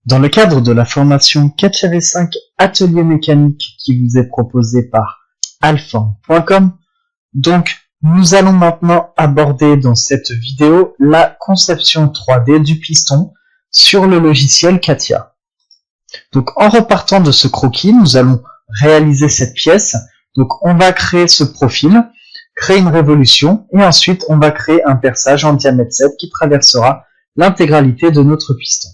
Dans le cadre de la formation CATIA V5 Atelier mécanique qui vous est proposée par alform.com, donc nous allons maintenant aborder dans cette vidéo la conception 3D du piston sur le logiciel CATIA. Donc en repartant de ce croquis, nous allons réaliser cette pièce. Donc on va créer ce profil, créer une révolution et ensuite on va créer un perçage en diamètre 7 qui traversera l'intégralité de notre piston.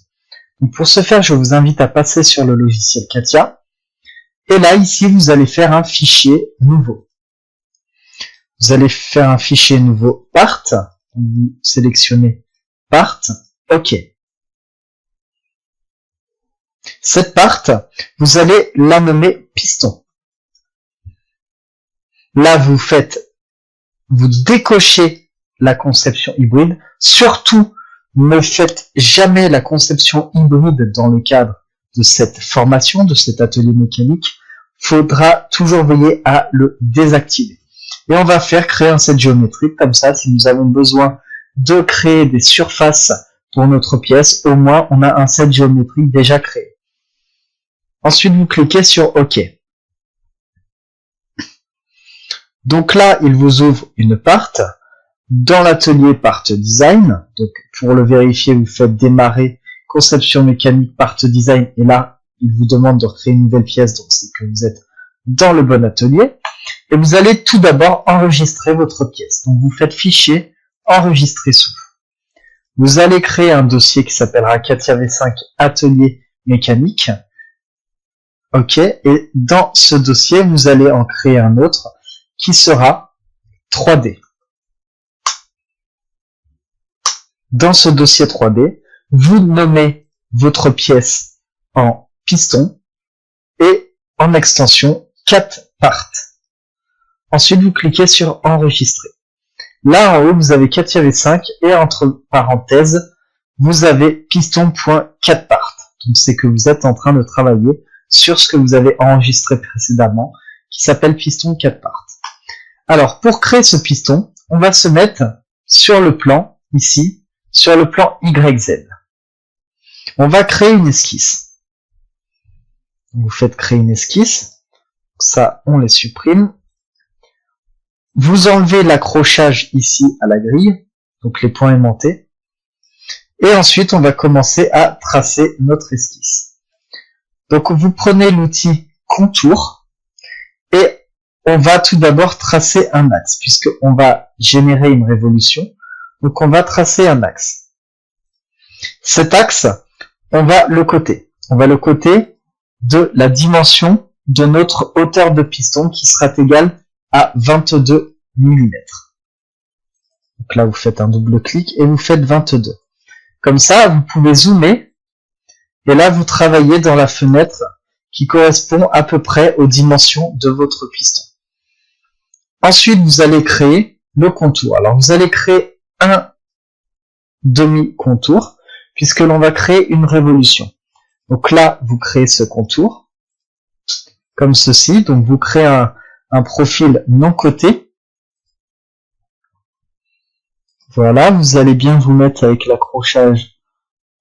Donc pour ce faire, je vous invite à passer sur le logiciel CATIA. Et là, ici, vous allez faire un fichier nouveau. Vous allez faire un fichier nouveau part. Vous sélectionnez part. OK. Cette part, vous allez la nommer piston. Là, vous décochez la conception hybride. Surtout, ne faites jamais la conception hybride dans le cadre de cette formation, de cet atelier mécanique. Faudra toujours veiller à le désactiver. Et on va faire créer un set géométrique comme ça. Si nous avons besoin de créer des surfaces pour notre pièce, au moins on a un set géométrique déjà créé. Ensuite, vous cliquez sur OK. Donc là, il vous ouvre une part. Dans l'atelier Part Design, donc pour le vérifier, vous faites démarrer conception mécanique Part Design et là, il vous demande de recréer une nouvelle pièce, donc c'est que vous êtes dans le bon atelier. Et vous allez tout d'abord enregistrer votre pièce. Donc vous faites fichier, enregistrer sous. Vous allez créer un dossier qui s'appellera CATIA V5 Atelier mécanique. OK, et dans ce dossier, vous allez en créer un autre qui sera 3D. Dans ce dossier 3D, vous nommez votre pièce en piston et en extension 4 parts. Ensuite, vous cliquez sur enregistrer. Là, en haut, vous avez CATIA V5 et entre parenthèses, vous avez piston.4part. Donc, c'est que vous êtes en train de travailler sur ce que vous avez enregistré précédemment, qui s'appelle piston 4 parts. Alors, pour créer ce piston, on va se mettre sur le plan, ici, sur le plan YZ. On va créer une esquisse. Vous faites créer une esquisse. Ça, on les supprime. Vous enlevez l'accrochage ici à la grille, donc les points aimantés. Et ensuite, on va commencer à tracer notre esquisse. Donc, vous prenez l'outil contour et on va tout d'abord tracer un axe, puisqu'on va générer une révolution. Donc, on va tracer un axe. Cet axe, on va le coter. On va le coter de la dimension de notre hauteur de piston qui sera égale à 22 mm. Donc là, vous faites un double clic et vous faites 22. Comme ça, vous pouvez zoomer et là, vous travaillez dans la fenêtre qui correspond à peu près aux dimensions de votre piston. Ensuite, vous allez créer le contour. Alors, vous allez créer un demi-contour, puisque l'on va créer une révolution. Donc là, vous créez ce contour, comme ceci. Donc vous créez un profil non coté. Voilà, vous allez bien vous mettre avec l'accrochage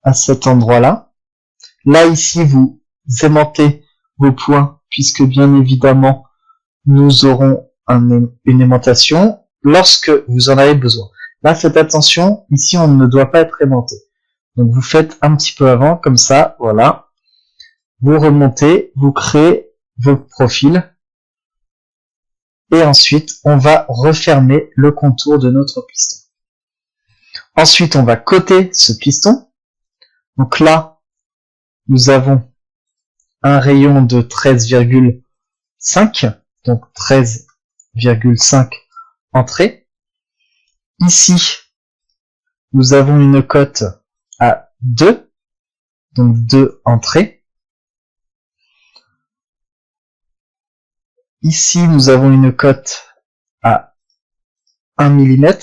à cet endroit-là. Là, ici, vous aimantez vos points, puisque bien évidemment, nous aurons une aimantation lorsque vous en avez besoin. Là, faites attention, ici on ne doit pas être aimanté. Donc vous faites un petit peu avant, comme ça, voilà. Vous remontez, vous créez vos profils. Et ensuite, on va refermer le contour de notre piston. Ensuite, on va coter ce piston. Donc là, nous avons un rayon de 13,5. Donc 13,5 entrées. Ici, nous avons une cote à 2, donc 2 entrées. Ici, nous avons une cote à 1 mm,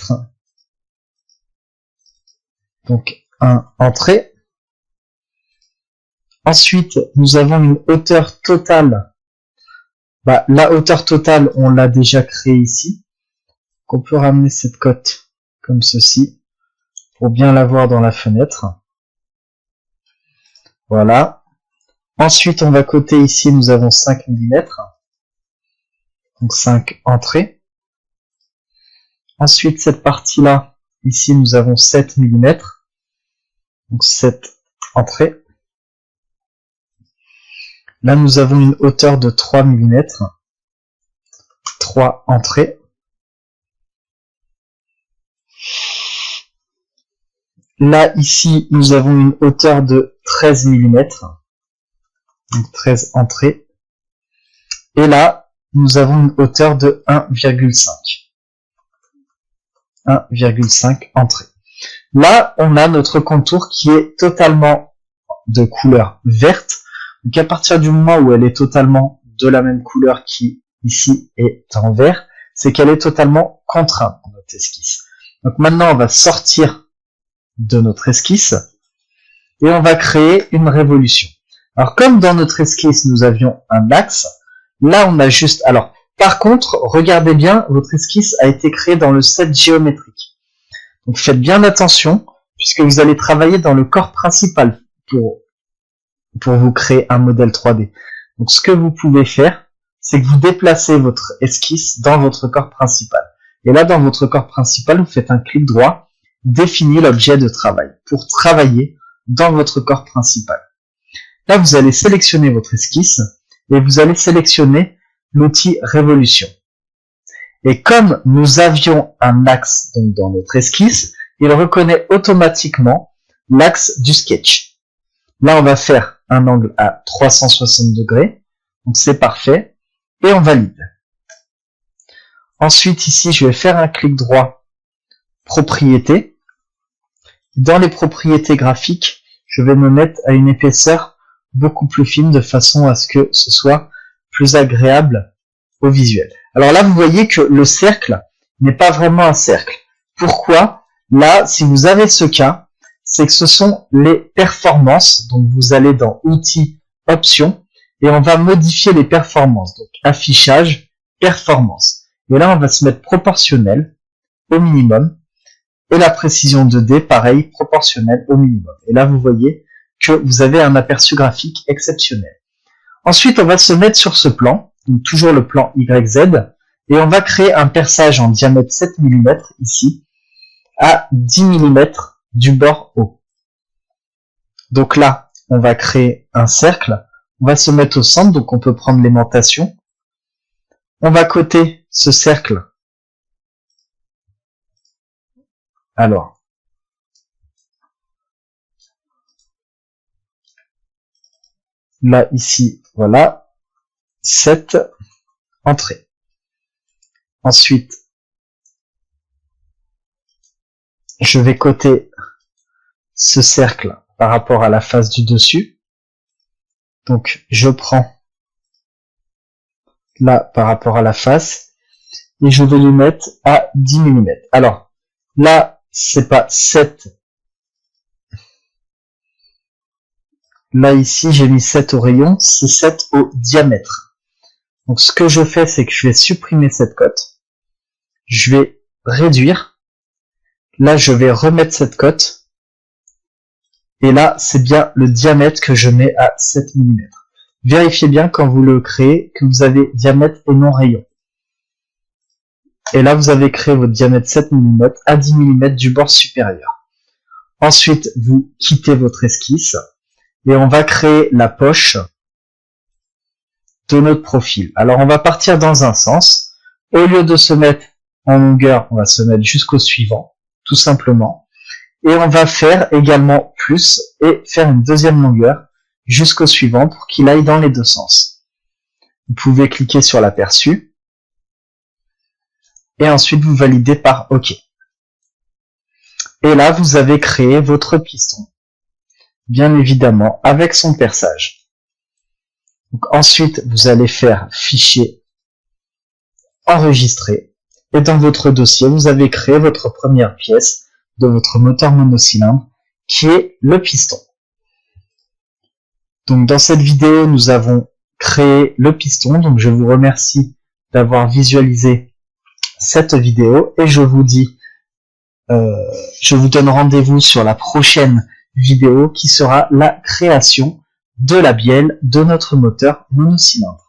donc 1 entrée. Ensuite, nous avons une hauteur totale. La hauteur totale, on l'a déjà créée ici. On peut ramener cette cote comme ceci pour bien la voir dans la fenêtre. Voilà. Ensuite, on va coter ici, nous avons 5 mm. Donc 5 entrées. Ensuite, cette partie-là, ici, nous avons 7 mm. Donc 7 entrées. Là, nous avons une hauteur de 3 mm. 3 entrées. Là, ici, nous avons une hauteur de 13 mm. Donc 13 entrées. Et là, nous avons une hauteur de 1,5. 1,5 entrées. Là, on a notre contour qui est totalement de couleur verte. Donc à partir du moment où elle est totalement de la même couleur qui ici est en vert, c'est qu'elle est totalement contrainte dans notre esquisse. Donc maintenant, on va sortir de notre esquisse et on va créer une révolution. Alors comme dans notre esquisse, nous avions un axe, là on a juste... Alors par contre, regardez bien, votre esquisse a été créée dans le set géométrique. Donc faites bien attention, puisque vous allez travailler dans le corps principal pour vous créer un modèle 3D. Donc ce que vous pouvez faire, c'est que vous déplacez votre esquisse dans votre corps principal. Et là, dans votre corps principal, vous faites un clic droit, définir l'objet de travail, pour travailler dans votre corps principal. Là, vous allez sélectionner votre esquisse, et vous allez sélectionner l'outil révolution. Et comme nous avions un axe donc dans notre esquisse, il reconnaît automatiquement l'axe du sketch. Là, on va faire un angle à 360 degrés, donc c'est parfait, et on valide. Ensuite, ici, je vais faire un clic droit, propriétés. Dans les propriétés graphiques, je vais me mettre à une épaisseur beaucoup plus fine de façon à ce que ce soit plus agréable au visuel. Alors là, vous voyez que le cercle n'est pas vraiment un cercle. Pourquoi? Là, si vous avez ce cas, c'est que ce sont les performances. Donc, vous allez dans Outils, Options, et on va modifier les performances. Donc, Affichage, Performance. Et là, on va se mettre proportionnel au minimum. Et la précision 2D, pareil, proportionnelle au minimum. Et là, vous voyez que vous avez un aperçu graphique exceptionnel. Ensuite, on va se mettre sur ce plan, donc toujours le plan YZ, et on va créer un perçage en diamètre 7 mm ici, à 10 mm du bord haut. Donc là, on va créer un cercle, on va se mettre au centre, donc on peut prendre l'aimantation. On va coter ce cercle. Alors, là, ici, voilà, 7 entrées. Ensuite, je vais coter ce cercle par rapport à la face du dessus. Donc, je prends là par rapport à la face et je vais lui mettre à 10 mm. Alors, là, c'est pas 7. Là, ici, j'ai mis 7 au rayon, c'est 7 au diamètre. Donc, ce que je fais, c'est que je vais supprimer cette cote. Je vais réduire. Là, je vais remettre cette cote. Et là, c'est bien le diamètre que je mets à 7 mm. Vérifiez bien quand vous le créez que vous avez diamètre et non rayon. Et là, vous avez créé votre diamètre 7 mm à 10 mm du bord supérieur. Ensuite, vous quittez votre esquisse et on va créer la poche de notre profil. Alors, on va partir dans un sens. Au lieu de se mettre en longueur, on va se mettre jusqu'au suivant, tout simplement. Et on va faire également plus et faire une deuxième longueur jusqu'au suivant pour qu'il aille dans les deux sens. Vous pouvez cliquer sur l'aperçu et ensuite vous validez par OK. Et là, vous avez créé votre piston, bien évidemment, avec son perçage. Donc, ensuite, vous allez faire Fichier, Enregistrer, et dans votre dossier, vous avez créé votre première pièce de votre moteur monocylindre, qui est le piston. Donc dans cette vidéo, nous avons créé le piston. Donc je vous remercie d'avoir visualisé cette vidéo et je vous dis, je vous donne rendez-vous sur la prochaine vidéo qui sera la création de la bielle de notre moteur monocylindre.